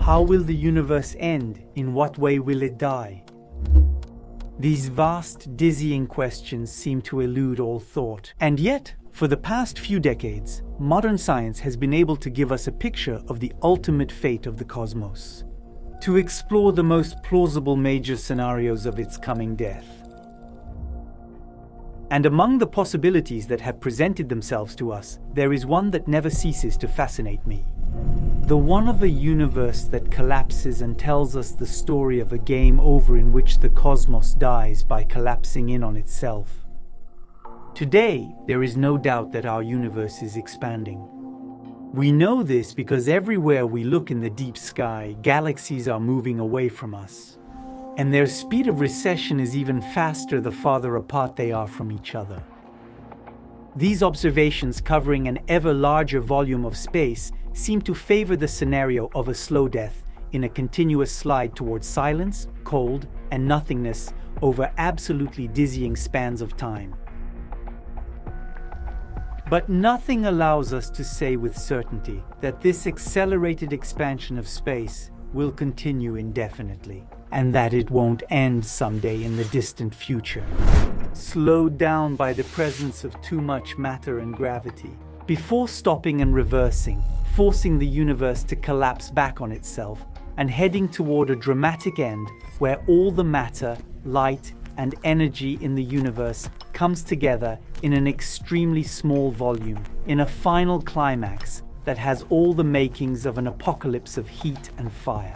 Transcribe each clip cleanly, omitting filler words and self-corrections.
How will the universe end? In what way will it die? These vast, dizzying questions seem to elude all thought. And yet, for the past few decades, modern science has been able to give us a picture of the ultimate fate of the cosmos, to explore the most plausible major scenarios of its coming death. And among the possibilities that have presented themselves to us, there is one that never ceases to fascinate me. The one of a universe that collapses and tells us the story of a game over in which the cosmos dies by collapsing in on itself. Today, there is no doubt that our universe is expanding. We know this because everywhere we look in the deep sky, galaxies are moving away from us. And their speed of recession is even faster the farther apart they are from each other. These observations, covering an ever larger volume of space, seem to favor the scenario of a slow death in a continuous slide towards silence, cold, and nothingness over absolutely dizzying spans of time. But nothing allows us to say with certainty that this accelerated expansion of space will continue indefinitely, and that it won't end someday in the distant future, slowed down by the presence of too much matter and gravity, before stopping and reversing, forcing the universe to collapse back on itself and heading toward a dramatic end where all the matter, light, and energy in the universe comes together in an extremely small volume, in a final climax that has all the makings of an apocalypse of heat and fire.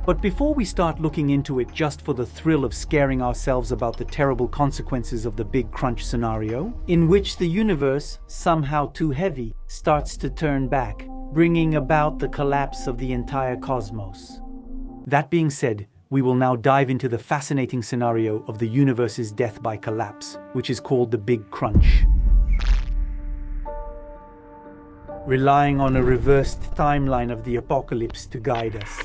But before we start looking into it just for the thrill of scaring ourselves about the terrible consequences of the Big Crunch scenario, in which the universe, somehow too heavy, starts to turn back, bringing about the collapse of the entire cosmos. That being said, we will now dive into the fascinating scenario of the universe's death by collapse, which is called the Big Crunch. Relying on a reversed timeline of the apocalypse to guide us.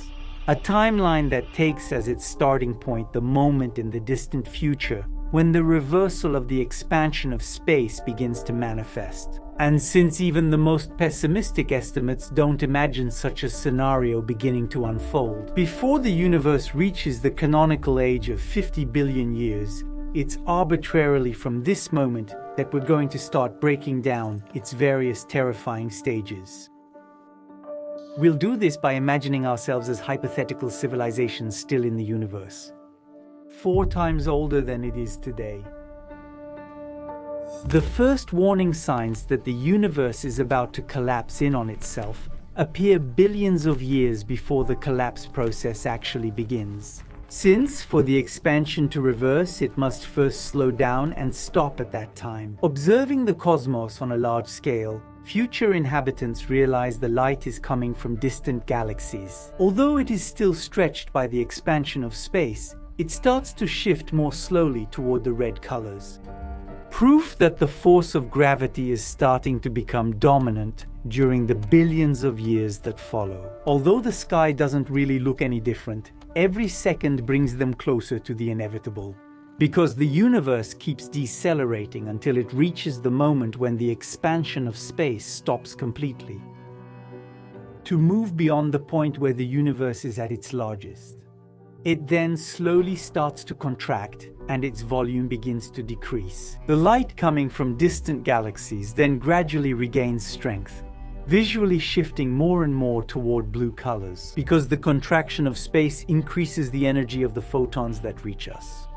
A timeline that takes as its starting point the moment in the distant future when the reversal of the expansion of space begins to manifest. And since even the most pessimistic estimates don't imagine such a scenario beginning to unfold, before the universe reaches the canonical age of 50 billion years, it's arbitrarily from this moment that we're going to start breaking down its various terrifying stages. We'll do this by imagining ourselves as hypothetical civilizations still in the universe, 4 times older than it is today. The first warning signs that the universe is about to collapse in on itself appear billions of years before the collapse process actually begins. Since, for the expansion to reverse, it must first slow down and stop at that time. Observing the cosmos on a large scale, future inhabitants realize the light is coming from distant galaxies. Although it is still stretched by the expansion of space, it starts to shift more slowly toward the red colors. Proof that the force of gravity is starting to become dominant during the billions of years that follow. Although the sky doesn't really look any different, every second brings them closer to the inevitable. Because the universe keeps decelerating until it reaches the moment when the expansion of space stops completely, to move beyond the point where the universe is at its largest. It then slowly starts to contract and its volume begins to decrease. The light coming from distant galaxies then gradually regains strength, visually shifting more and more toward blue colors, because the contraction of space increases the energy of the photons that reach us.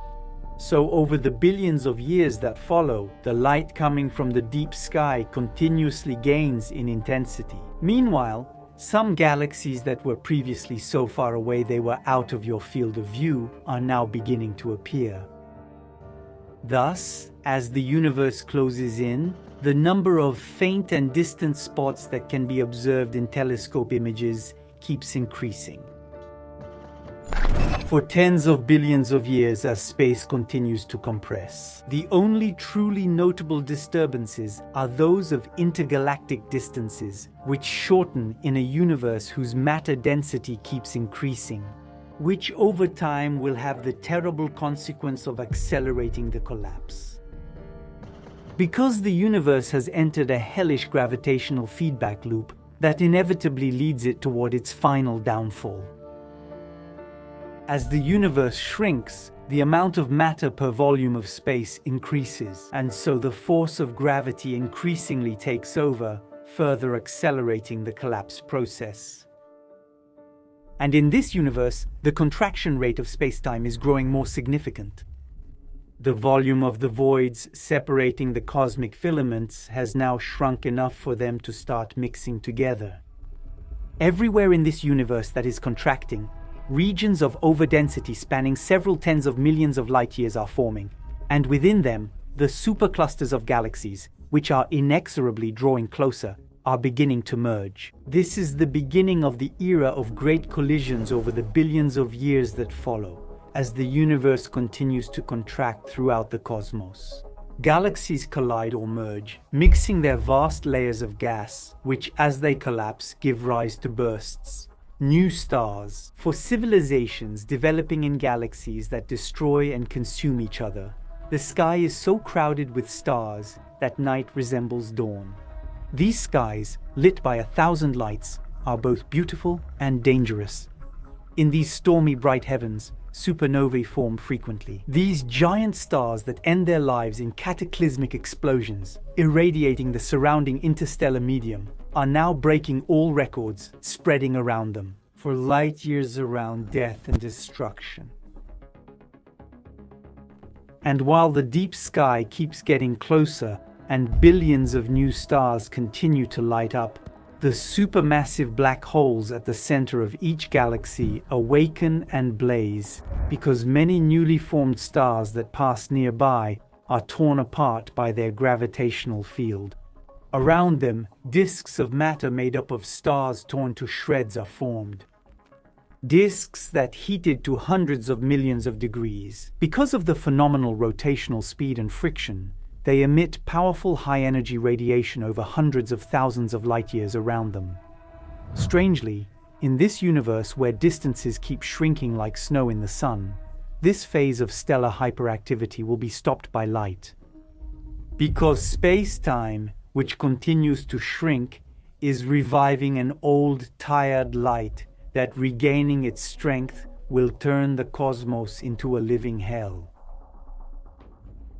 So over the billions of years that follow, the light coming from the deep sky continuously gains in intensity. Meanwhile, some galaxies that were previously so far away they were out of your field of view are now beginning to appear. Thus, as the universe closes in, the number of faint and distant spots that can be observed in telescope images keeps increasing. For tens of billions of years as space continues to compress, the only truly notable disturbances are those of intergalactic distances, which shorten in a universe whose matter density keeps increasing, which over time will have the terrible consequence of accelerating the collapse. Because the universe has entered a hellish gravitational feedback loop, that inevitably leads it toward its final downfall. As the universe shrinks, the amount of matter per volume of space increases, and so the force of gravity increasingly takes over, further accelerating the collapse process. And in this universe, the contraction rate of spacetime is growing more significant. The volume of the voids separating the cosmic filaments has now shrunk enough for them to start mixing together. Everywhere in this universe that is contracting, regions of overdensity spanning several tens of millions of light-years are forming, and within them, the superclusters of galaxies, which are inexorably drawing closer, are beginning to merge. This is the beginning of the era of great collisions over the billions of years that follow, as the universe continues to contract throughout the cosmos. Galaxies collide or merge, mixing their vast layers of gas, which as they collapse give rise to bursts. New stars, for civilizations developing in galaxies that destroy and consume each other. The sky is so crowded with stars that night resembles dawn. These skies, lit by 1,000 lights, are both beautiful and dangerous. In these stormy bright heavens, supernovae form frequently. These giant stars that end their lives in cataclysmic explosions, irradiating the surrounding interstellar medium, are now breaking all records, spreading around them, for light years around death and destruction. And while the deep sky keeps getting closer and billions of new stars continue to light up, the supermassive black holes at the center of each galaxy awaken and blaze because many newly formed stars that pass nearby are torn apart by their gravitational field. Around them, disks of matter made up of stars torn to shreds are formed. Disks that heated to hundreds of millions of degrees. Because of the phenomenal rotational speed and friction, they emit powerful high-energy radiation over hundreds of thousands of light-years around them. Strangely, in this universe where distances keep shrinking like snow in the sun, this phase of stellar hyperactivity will be stopped by light. Because space-time, which continues to shrink, is reviving an old, tired light that, regaining its strength, will turn the cosmos into a living hell.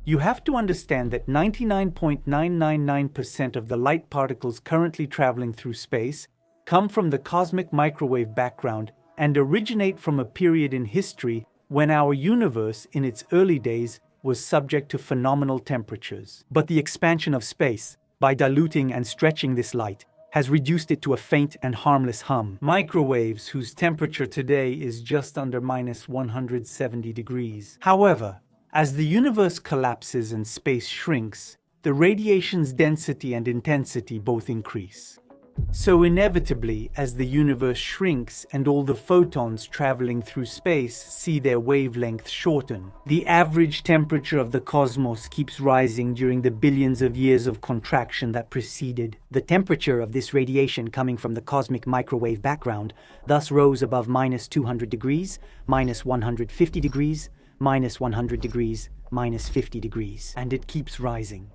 You have to understand that 99.999% of the light particles currently traveling through space come from the cosmic microwave background and originate from a period in history when our universe, in its early days, was subject to phenomenal temperatures. But the expansion of space, by diluting and stretching this light, has reduced it to a faint and harmless hum. Microwaves whose temperature today is just under -170 degrees. However, as the universe collapses and space shrinks, the radiation's density and intensity both increase. So inevitably, as the universe shrinks and all the photons traveling through space see their wavelength shorten, the average temperature of the cosmos keeps rising during the billions of years of contraction that preceded. The temperature of this radiation coming from the cosmic microwave background thus rose above -200 degrees, -150 degrees, -100 degrees, -50 degrees, and it keeps rising.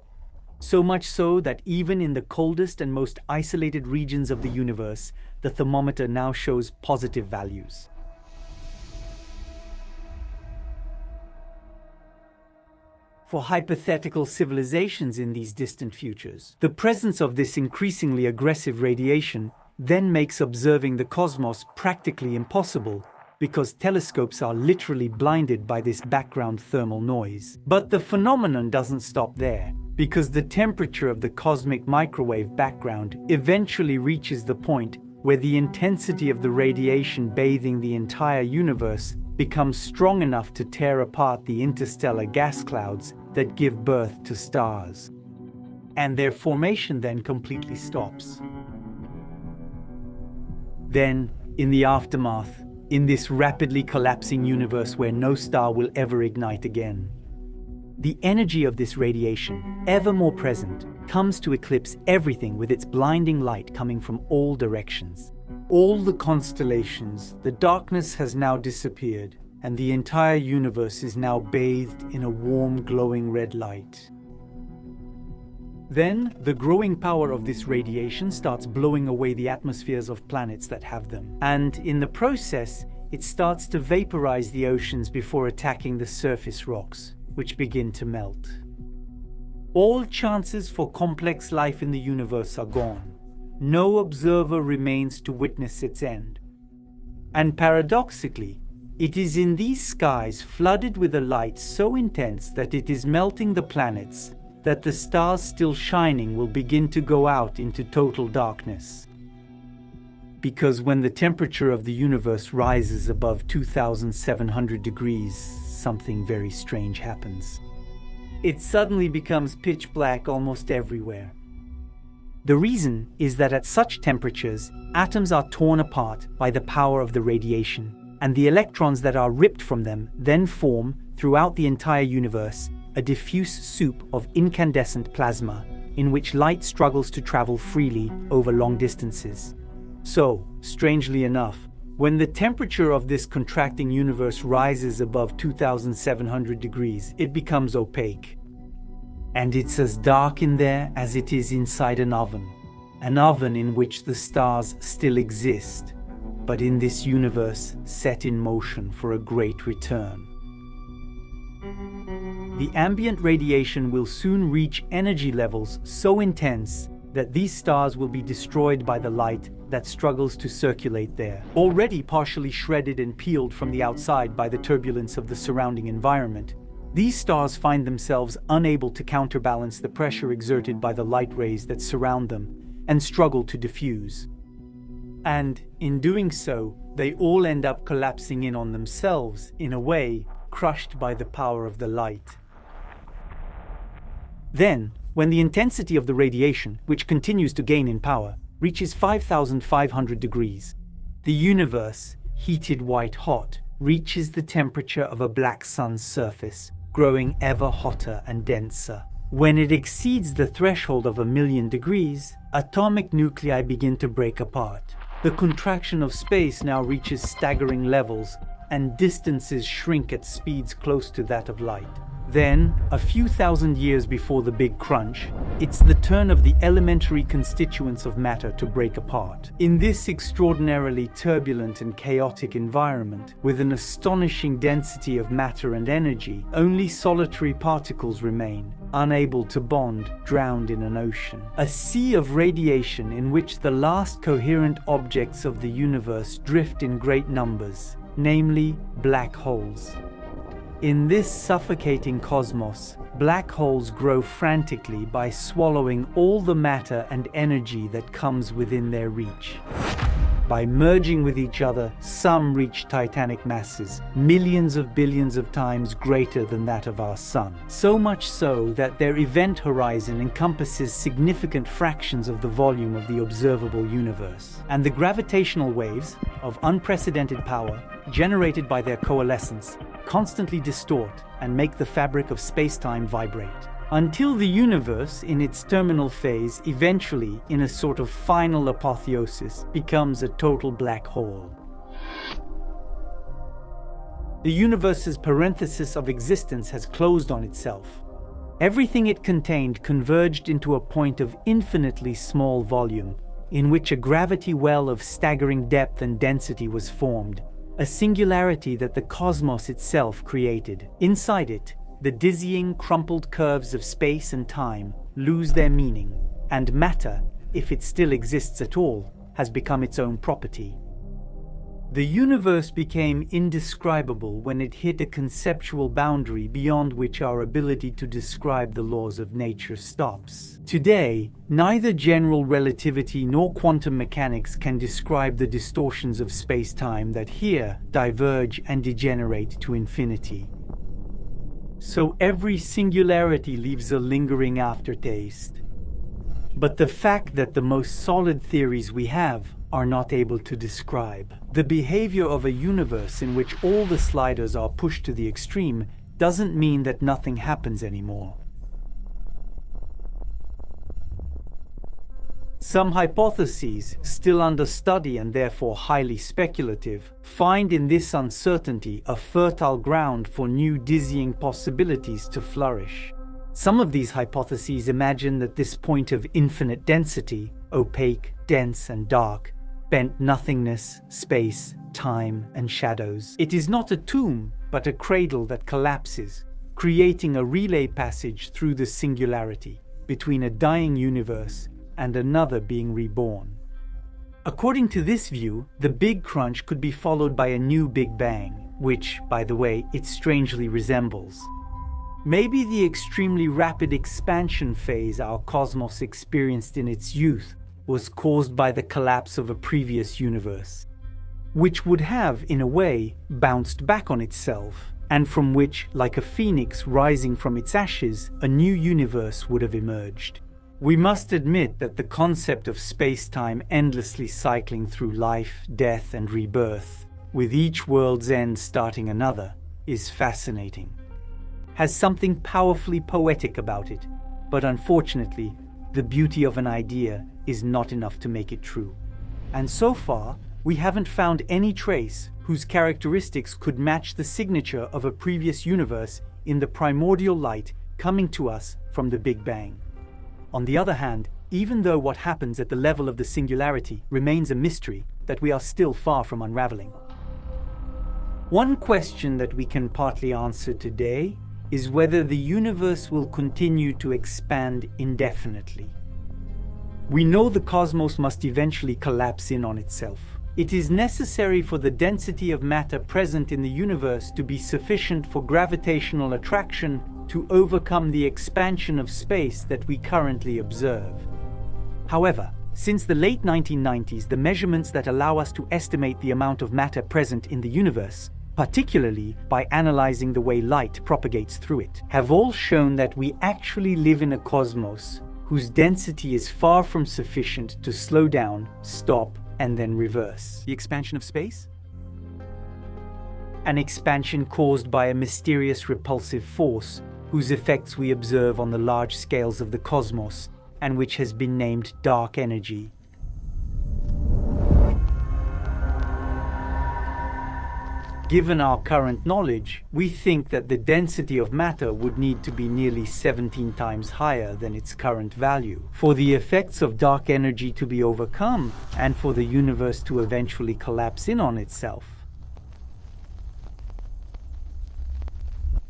So much so that even in the coldest and most isolated regions of the universe, the thermometer now shows positive values. For hypothetical civilizations in these distant futures, the presence of this increasingly aggressive radiation then makes observing the cosmos practically impossible, because telescopes are literally blinded by this background thermal noise. But the phenomenon doesn't stop there, because the temperature of the cosmic microwave background eventually reaches the point where the intensity of the radiation bathing the entire universe becomes strong enough to tear apart the interstellar gas clouds that give birth to stars. And their formation then completely stops. Then, in the aftermath, in this rapidly collapsing universe where no star will ever ignite again, the energy of this radiation, ever more present, comes to eclipse everything with its blinding light coming from all directions. All the constellations, the darkness has now disappeared, and the entire universe is now bathed in a warm, glowing red light. Then, the growing power of this radiation starts blowing away the atmospheres of planets that have them. And in the process, it starts to vaporize the oceans before attacking the surface rocks, which begin to melt. All chances for complex life in the universe are gone. No observer remains to witness its end. And paradoxically, it is in these skies flooded with a light so intense that it is melting the planets that the stars still shining will begin to go out into total darkness. Because when the temperature of the universe rises above 2,700 degrees, something very strange happens. It suddenly becomes pitch black almost everywhere. The reason is that at such temperatures, atoms are torn apart by the power of the radiation, and the electrons that are ripped from them then form, throughout the entire universe, a diffuse soup of incandescent plasma in which light struggles to travel freely over long distances. So, strangely enough, when the temperature of this contracting universe rises above 2,700 degrees, it becomes opaque. And it's as dark in there as it is inside an oven in which the stars still exist, but in this universe set in motion for a great return. The ambient radiation will soon reach energy levels so intense that these stars will be destroyed by the light that struggles to circulate there. Already partially shredded and peeled from the outside by the turbulence of the surrounding environment, these stars find themselves unable to counterbalance the pressure exerted by the light rays that surround them and struggle to diffuse. And in doing so, they all end up collapsing in on themselves, in a way, crushed by the power of the light. Then, when the intensity of the radiation, which continues to gain in power, reaches 5,500 degrees, the universe, heated white hot, reaches the temperature of a black sun's surface, growing ever hotter and denser. When it exceeds the threshold of 1,000,000 degrees, atomic nuclei begin to break apart. The contraction of space now reaches staggering levels, and distances shrink at speeds close to that of light. Then, a few thousand years before the Big Crunch, it's the turn of the elementary constituents of matter to break apart. In this extraordinarily turbulent and chaotic environment, with an astonishing density of matter and energy, only solitary particles remain, unable to bond, drowned in an ocean. A sea of radiation in which the last coherent objects of the universe drift in great numbers, namely black holes. In this suffocating cosmos, black holes grow frantically by swallowing all the matter and energy that comes within their reach. By merging with each other, some reach titanic masses, millions of billions of times greater than that of our Sun. So much so that their event horizon encompasses significant fractions of the volume of the observable universe. And the gravitational waves, of unprecedented power, generated by their coalescence, constantly distort and make the fabric of space-time vibrate, until the universe, in its terminal phase, eventually, in a sort of final apotheosis, becomes a total black hole. The universe's parenthesis of existence has closed on itself. Everything it contained converged into a point of infinitely small volume, in which a gravity well of staggering depth and density was formed, a singularity that the cosmos itself created. Inside it, the dizzying, crumpled curves of space and time lose their meaning, and matter, if it still exists at all, has become its own property. The universe became indescribable when it hit a conceptual boundary beyond which our ability to describe the laws of nature stops. Today, neither general relativity nor quantum mechanics can describe the distortions of space-time that here diverge and degenerate to infinity. So every singularity leaves a lingering aftertaste. But the fact that the most solid theories we have are not able to describe the behavior of a universe in which all the sliders are pushed to the extreme doesn't mean that nothing happens anymore. Some hypotheses, still under study and therefore highly speculative, find in this uncertainty a fertile ground for new dizzying possibilities to flourish. Some of these hypotheses imagine that this point of infinite density, opaque, dense, and dark, bent nothingness, space, time, and shadows. It is not a tomb, but a cradle that collapses, creating a relay passage through the singularity between a dying universe and another being reborn. According to this view, the Big Crunch could be followed by a new Big Bang, which, by the way, it strangely resembles. Maybe the extremely rapid expansion phase our cosmos experienced in its youth was caused by the collapse of a previous universe, which would have, in a way, bounced back on itself, and from which, like a phoenix rising from its ashes, a new universe would have emerged. We must admit that the concept of space-time endlessly cycling through life, death, and rebirth, with each world's end starting another, is fascinating. Has something powerfully poetic about it, but unfortunately, the beauty of an idea is not enough to make it true. And so far, we haven't found any trace whose characteristics could match the signature of a previous universe in the primordial light coming to us from the Big Bang. On the other hand, even though what happens at the level of the singularity remains a mystery that we are still far from unraveling. One question that we can partly answer today is whether the universe will continue to expand indefinitely. We know the cosmos must eventually collapse in on itself. It is necessary for the density of matter present in the universe to be sufficient for gravitational attraction to overcome the expansion of space that we currently observe. However, since the late 1990s, the measurements that allow us to estimate the amount of matter present in the universe, particularly by analyzing the way light propagates through it, have all shown that we actually live in a cosmos whose density is far from sufficient to slow down, stop, and then reverse. The expansion of space? An expansion caused by a mysterious repulsive force whose effects we observe on the large scales of the cosmos and which has been named dark energy. Given our current knowledge, we think that the density of matter would need to be nearly 17 times higher than its current value for the effects of dark energy to be overcome and for the universe to eventually collapse in on itself.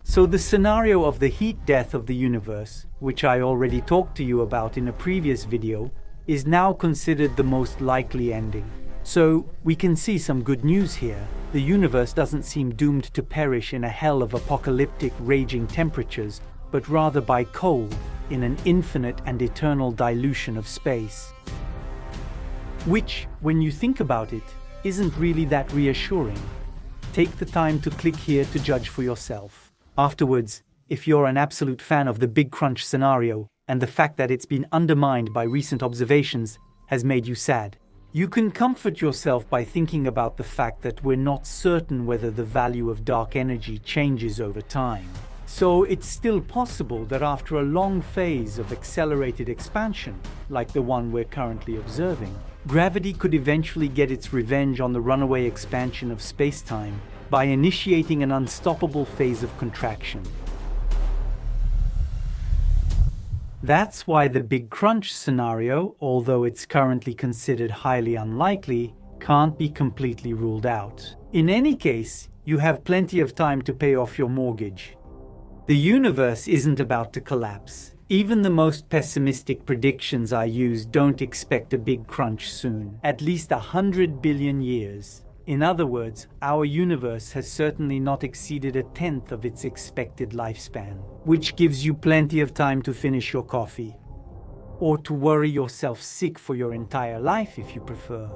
So the scenario of the heat death of the universe, which I already talked to you about in a previous video, is now considered the most likely ending. So we can see some good news here. The universe doesn't seem doomed to perish in a hell of apocalyptic raging temperatures, but rather by cold in an infinite and eternal dilution of space. Which, when you think about it, isn't really that reassuring. Take the time to click here to judge for yourself. Afterwards, if you're an absolute fan of the Big Crunch scenario and the fact that it's been undermined by recent observations has made you sad, you can comfort yourself by thinking about the fact that we're not certain whether the value of dark energy changes over time. So it's still possible that after a long phase of accelerated expansion, like the one we're currently observing, gravity could eventually get its revenge on the runaway expansion of space-time by initiating an unstoppable phase of contraction. That's why the Big Crunch scenario, although it's currently considered highly unlikely, can't be completely ruled out. In any case, you have plenty of time to pay off your mortgage. The universe isn't about to collapse. Even the most pessimistic predictions I use don't expect a big crunch soon, at least 100 billion years. In other words, our universe has certainly not exceeded a tenth of its expected lifespan, which gives you plenty of time to finish your coffee, or to worry yourself sick for your entire life if you prefer.